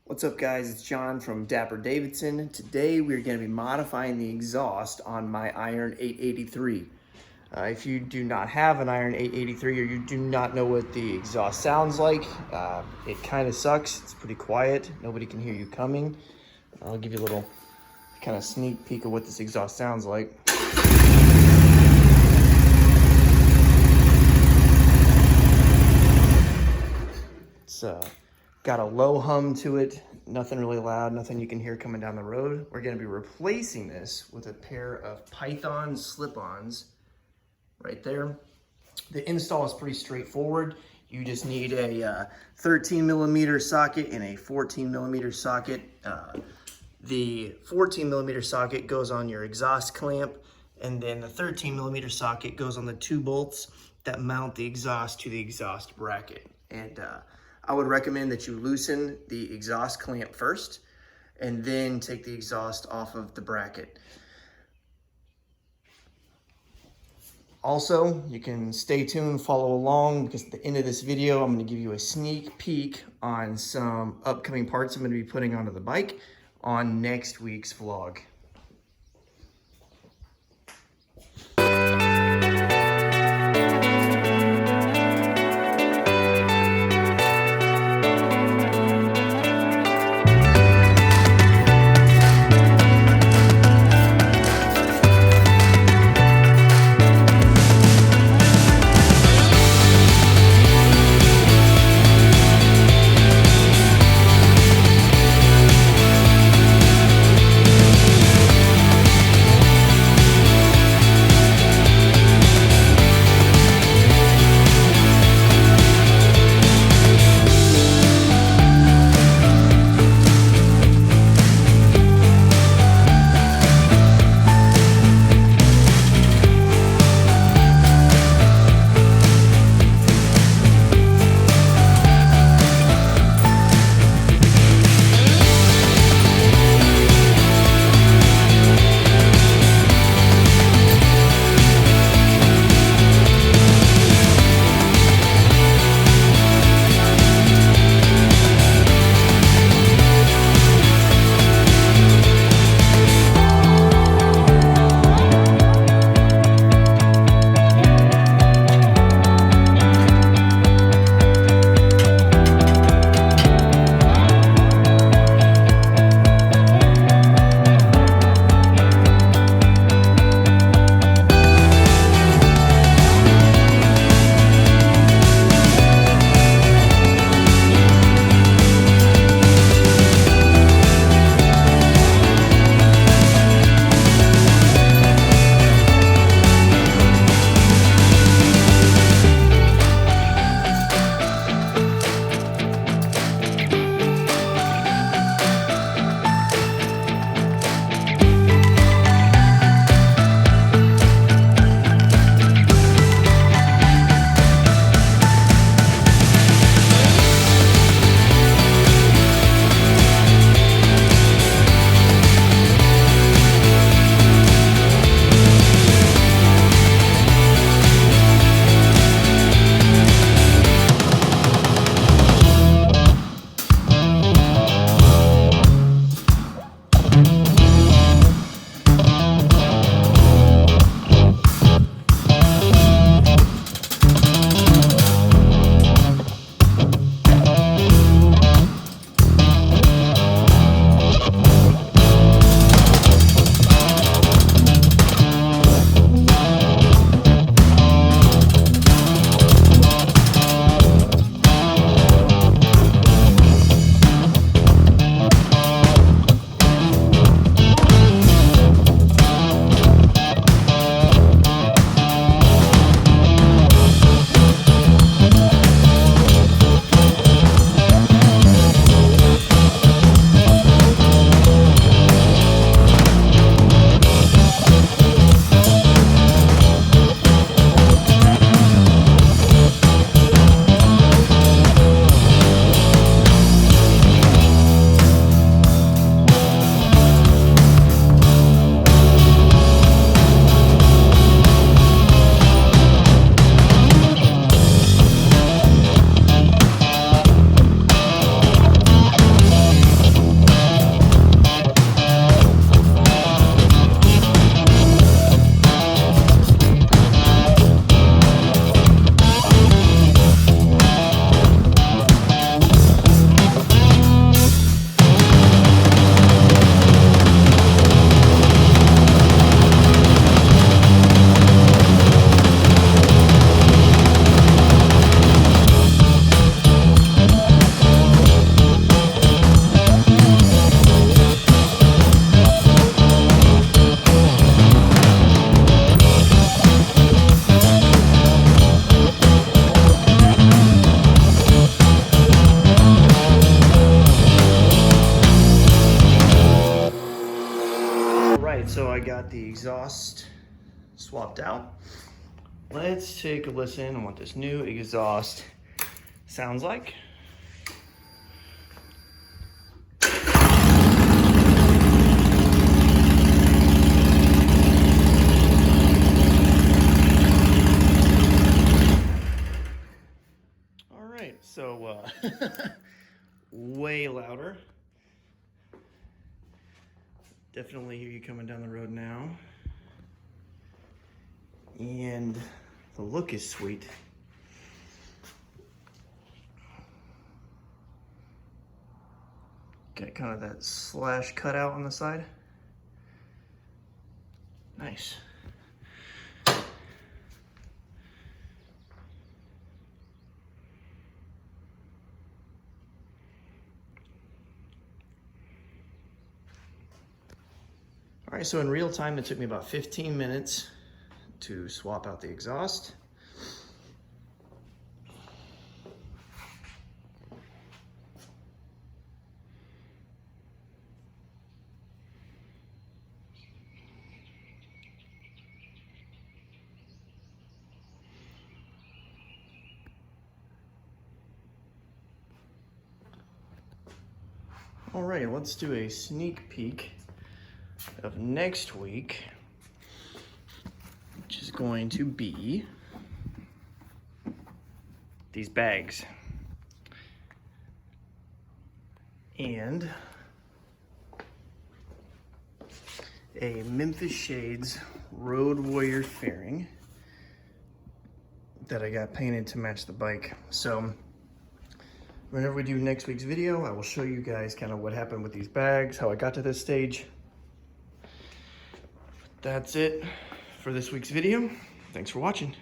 What's up guys, it's John from Davidson. Today we're going to be modifying the exhaust on my Iron 883. If you do not have an Iron 883 or you do not know what the exhaust sounds like, it kind of sucks. It's pretty quiet. Nobody can hear you coming. I'll give you a little kind of sneak peek of what this exhaust sounds like. It's got a low hum to it, nothing really loud, nothing you can hear coming down the road. We're going to be replacing this with a pair of Python slip-ons right there. The install is pretty straightforward. You just need a 13 millimeter socket and a 14 millimeter socket. The 14 millimeter socket goes on your exhaust clamp, and then the 13 millimeter socket goes on the two bolts that mount the exhaust to the exhaust bracket. And I would recommend that you loosen the exhaust clamp first and then take the exhaust off of the bracket. Also, you can stay tuned, follow along, because at the end of this video, I'm going to give you a sneak peek on some upcoming parts I'm going to be putting onto the bike on next week's vlog. right, so I got the exhaust swapped out. Let's take a listen on what this new exhaust sounds like. All right, so way louder. Definitely hear you coming down the road now. And the look is sweet. Got kind of that slash cutout on the side. Nice. All right, so in real time, it took me about 15 minutes to swap out the exhaust. All right, let's do a sneak peek of next week, which is going to be these bags and a Memphis Shades Road Warrior fairing that I got painted to match the bike. So whenever we do next week's video, I will show you guys kind of what happened with these bags, how I got to this stage. That's it for this week's video. Thanks for watching.